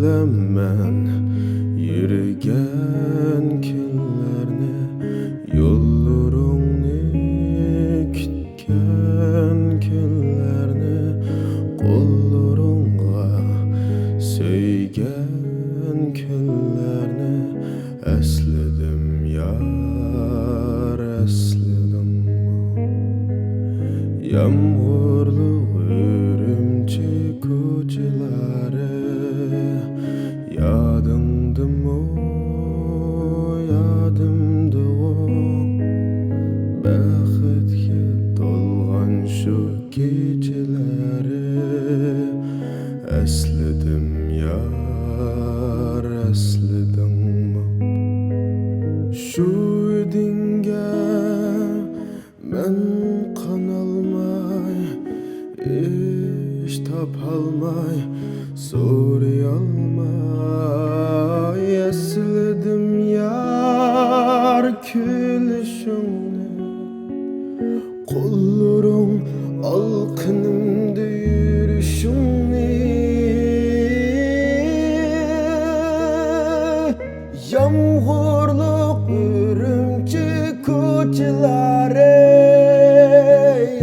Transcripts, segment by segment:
bilemen yürüyen kunlarni, yollarını kütken kunlarni, kollarınga söygen kunlarni esledim yar, esledim. Yağmurlu Ürümçi ko'chalari yodimdimi, yodimda-u baxtga to'lgan shu kechalari esladim yar, esladimmi? Shu dinga men qanolmay, ish topolmay, so'ray olmay esladim yar kulishingni. Qo'llaring olqinimda yurishingni. Yağmurluq Ürümçi ko'chalari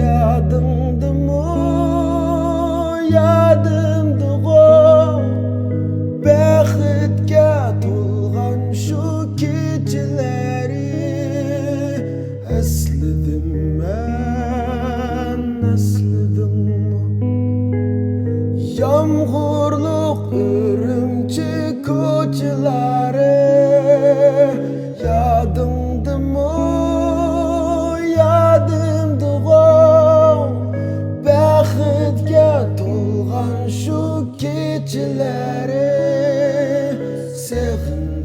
yodimdimi, yodimda-u baxtga to'lgan shu kechalari esladim men, esladimmi? Yağmurluq Ürümçi ko'chalari yodimdimi, yodimda-u baxtga to'lgan shu kechalari seg'indim.